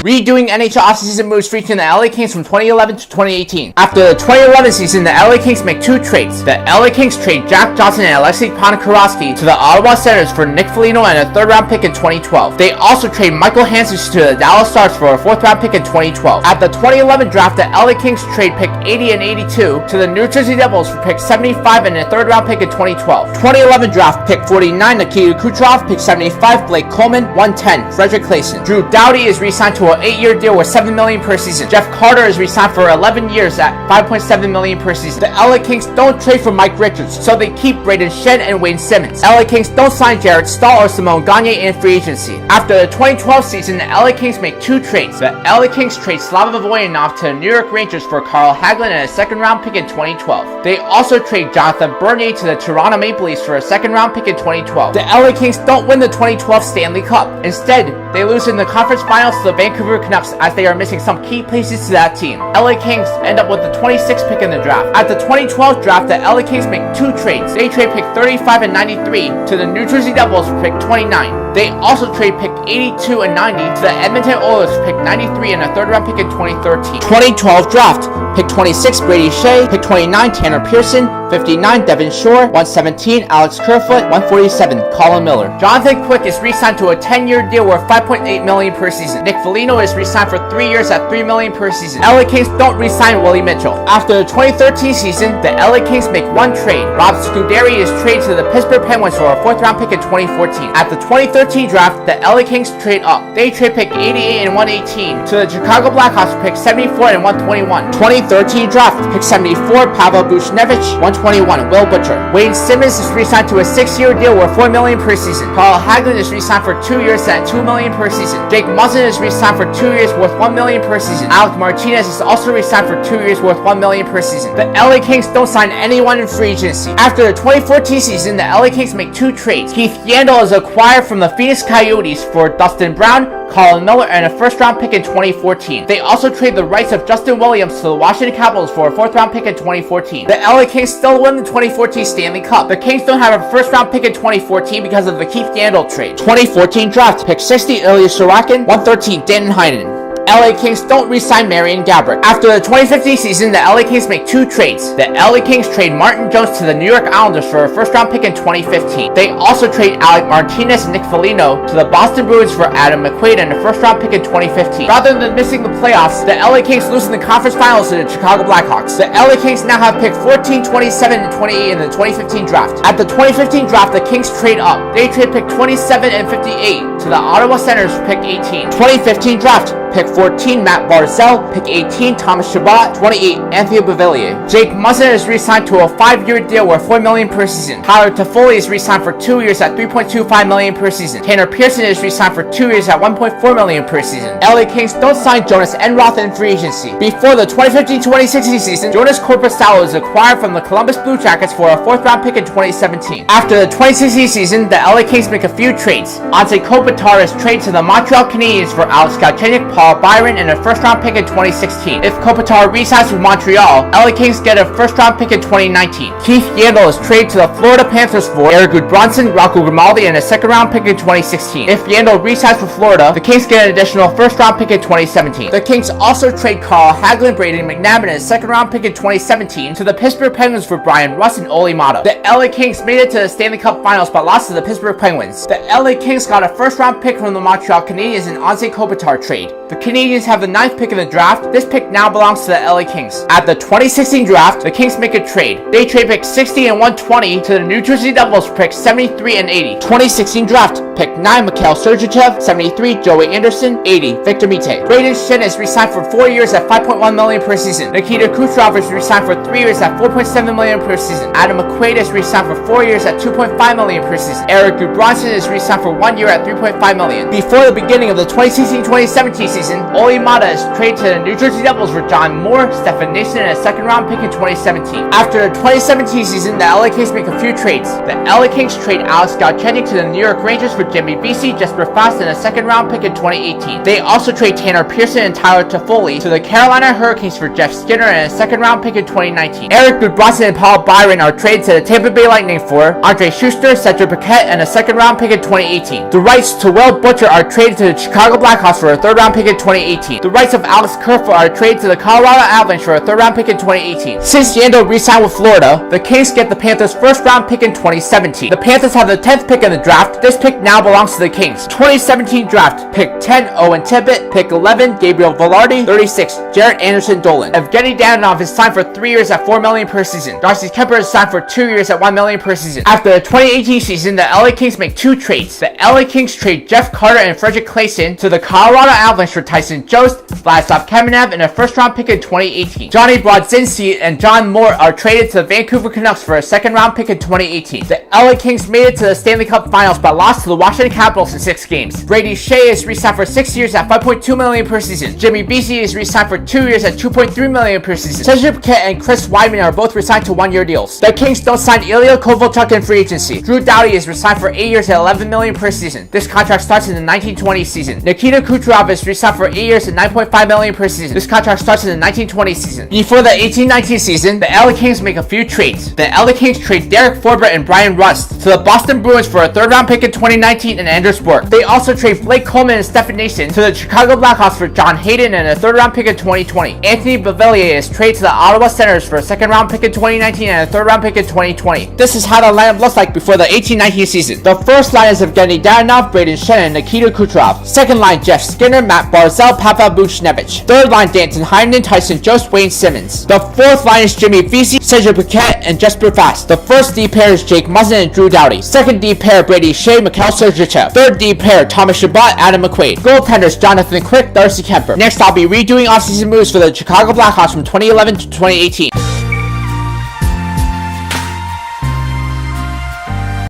Redoing NHL offseason moves featuring the LA Kings from 2011 to 2018. After the 2011 season, the LA Kings make two trades. The LA Kings trade Jack Johnson and Alexei Ponikarovsky to the Ottawa Senators for Nick Foligno and a third-round pick in 2012. They also trade Michael Hansen to the Dallas Stars for a fourth-round pick in 2012. At the 2011 draft, the LA Kings trade pick 80 and 82 to the New Jersey Devils for pick 75 and a third-round pick in 2012. 2011 draft, pick 49, Nikita Kucherov, pick 75, Blake Coleman, 110, Frederick Claesson. Drew Doughty is re-signed to an 8-year deal with $7 million per season. Jeff Carter is re-signed for 11 years at $5.7 million per season. The LA Kings don't trade for Mike Richards, so they keep Brayden Schenn and Wayne Simmons. LA Kings don't sign Jarrett Stahl or Simone Gagne in free agency. After the 2012 season, the LA Kings make two trades. The LA Kings trade Slava Voynov to the New York Rangers for Carl Hagelin and a second-round pick in 2012. They also trade Jonathan Bernier to the Toronto Maple Leafs for a second-round pick in 2012. The LA Kings don't win the 2012 Stanley Cup. Instead, they lose in the conference finals to the Vancouver Canucks as they are missing some key pieces to that team. LA Kings end up with the 26th pick in the draft. At the 2012 draft, the LA Kings make two trades. They trade pick 35 and 93 to the New Jersey Devils for pick 29. They also trade pick 82 and 90 to the Edmonton Oilers for pick 93 and a third-round pick in 2013. 2012 draft, pick 26, Brady Shea, pick 29, Tanner Pearson, 59, Devin Shore, 117, Alex Kerfoot, 147, Colin Miller. Jonathan Quick is re-signed to a 10-year deal worth $5.8 million per season. Nick Foligno is re-signed for 3 years at $3 million per season. LA Kings don't re-sign Willie Mitchell. After the 2013 season, the LA Kings make one trade. Rob Scuderi is traded to the Pittsburgh Penguins for a fourth-round pick in 2014. At the 2013 draft, the LA Kings trade up. They trade pick 88 and 118 to the Chicago Blackhawks for pick 74 and 121. 2013 draft, pick 74, Pavel Buchnevich, 121, Will Butcher. Wayne Simmons is re-signed to a 6-year deal worth $4 million per season. Carl Hagelin is re-signed for 2 years at $2 million per season. Jake Muzzin is re-signed for 2 years worth $1 million per season. Alec Martinez is also re-signed for 2 years worth $1 million per season. The LA Kings don't sign anyone in free agency. After the 2014 season, the LA Kings make two trades. Keith Yandel is acquired from the Phoenix Coyotes for Dustin Brown, Colin Miller, and a first-round pick in 2014. They also trade the rights of Justin Williams to the Washington Capitals for a fourth-round pick in 2014. The LA Kings still win the 2014 Stanley Cup. The Kings don't have a first-round pick in 2014 because of the Keith Yandel trade. 2014 draft, pick 60, Ilya Sorokin, 113, Dan Heinen. LA Kings don't re-sign Marian Gaborik. After the 2015 season, the LA Kings make two trades. The LA Kings trade Martin Jones to the New York Islanders for a first-round pick in 2015. They also trade Alec Martinez and Nick Foligno to the Boston Bruins for Adam McQuaid and a first-round pick in 2015. Rather than missing the playoffs, the LA Kings lose in the conference finals to the Chicago Blackhawks. The LA Kings now have pick 14, 27, and 28 in the 2015 draft. At the 2015 draft, the Kings trade up. They trade pick 27 and 58 to the Ottawa Senators for pick 18. 2015 draft, pick 14, Matt Barzal, pick 18, Thomas Chabot, 28, Anthony Beauvillier. Jake Muzzin is re-signed to a 5-year deal worth $4 million per season. Tyler Toffoli is re-signed for 2 years at $3.25 million per season. Tanner Pearson is re-signed for 2 years at $1.4 million per season. LA Kings don't sign Jonas Enroth in free agency. Before the 2015-2016 season, Jonas Korpisalo is acquired from the Columbus Blue Jackets for a fourth-round pick in 2017. After the 2016 season, the LA Kings make a few trades. Anze Kopitar is traded to the Montreal Canadiens for Alex Galchenyuk, Paul Byron, and a first-round pick in 2016. If Kopitar re-signs with Montreal, LA Kings get a first-round pick in 2019. Keith Yandel is traded to the Florida Panthers for Eric Gudbranson, Rocco Grimaldi, and a second-round pick in 2016. If Yandel re-signs with Florida, the Kings get an additional first-round pick in 2017. The Kings also trade Carl Hagelin, Braden McNabb, and a second-round pick in 2017 to the Pittsburgh Penguins for Brian Russ and Ole Mata. The LA Kings made it to the Stanley Cup Finals but lost to the Pittsburgh Penguins. The LA Kings got a first-round pick from the Montreal Canadiens in Anze Kopitar trade. The Canadiens have the 9th pick in the draft. This pick now belongs to the LA Kings. At the 2016 draft, the Kings make a trade. They trade pick 60 and 120 to the New Jersey Devils for pick 73 and 80. 2016 draft, pick 9, Mikhail-Sergachev, 73, Joey Anderson, 80, Victor Mete. Brayden Schenn is re-signed for 4 years at $5.1 million per season. Nikita Kucherov is re-signed for 3 years at $4.7 million per season. Adam McQuaid is re-signed for 4 years at $2.5 million per season. Eric Gudbranson is re-signed for 1 year at $3.5 million. Before the beginning of the 2016-2017 season, Ole Mata is traded to the New Jersey Devils for John Moore, Stefan Nason, and a second-round pick in 2017. After the 2017 season, the LA Kings make a few trades. The LA Kings trade Alex Galchenyuk to the New York Rangers for Jimmy Vesey, Jesper Fast, and a second-round pick in 2018. They also trade Tanner Pearson and Tyler Toffoli to the Carolina Hurricanes for Jeff Skinner and a second-round pick in 2019. Eric Gudbranson and Paul Byron are traded to the Tampa Bay Lightning for Andre Schuster, Cedric Paquette, and a second-round pick in 2018. The rights to Will Butcher are traded to the Chicago Blackhawks for a third-round pick in in 2018. The rights of Alex Kerfoot are traded to the Colorado Avalanche for a 3rd round pick in 2018. Since Yandel re-signed with Florida, the Kings get the Panthers' 1st round pick in 2017. The Panthers have the 10th pick in the draft. This pick now belongs to the Kings. 2017 draft, pick 10, Owen Tippett, pick 11, Gabriel Velarde, 36, Jared Anderson-Dolan. Evgeny Dadanov is signed for 3 years at $4 million per season. Darcy Kuemper is signed for 2 years at $1 million per season. After the 2018 season, the LA Kings make 2 trades. The LA Kings trade Jeff Carter and Frederick Claesson to the Colorado Avalanche for Tyson Jost, Vladislav Kamenev, and a 1st round pick in 2018. Johnny Brodzinski and John Moore are traded to the Vancouver Canucks for a 2nd round pick in 2018. The LA Kings made it to the Stanley Cup Finals but lost to the Washington Capitals in 6 games. Brady Skjei is re-signed for 6 years at $5.2 million per season. Jimmy Vesey is re-signed for 2 years at $2.3 million per season. Sergachev and Chris Weidman are both re-signed to 1-year deals. The Kings don't sign Ilya Kovalchuk in free agency. D.Doughty is re-signed for 8 years at $11 million per season. This contract starts in the 1920 season. Nikita Kucherov is re-signed for 8 years at $9.5 million per season. This contract starts in the 1920 season. Before the 18-19 season, the LA Kings make a few trades. The LA Kings trade Derek Forbort and Brian Rust to the Boston Bruins for a 3rd round pick in 2019 and Anders Bork. They also trade Blake Coleman and Stefan Nason to the Chicago Blackhawks for John Hayden and a 3rd round pick in 2020. Anthony Beauvillier is traded to the Ottawa Senators for a 2nd round pick in 2019 and a 3rd round pick in 2020. This is how the lineup looks like before the 18-19 season. The first line is Evgeny Dadanov, Brayden Schenn, and Nikita Kucherov. Second line, J.Skinner-M.Barzal-P.Buchnevich. Third line, D.Heinen-T.Jost-W.Simmonds. J.Wisey-C.Paquette-J.Fast. The fourth line is J.Muzzin-D.Doughty and J.Quick. The first D pair is J.Muzzin-D.Doughty. Second D pair, B.Skjei-M.Sergachev. Third D pair, T.Chabot-A.McQuaid. Goaltenders, Jonathan Quick, Darcy Kuemper. Next, I'll be redoing offseason moves for the Chicago Blackhawks from 2011 to 2018.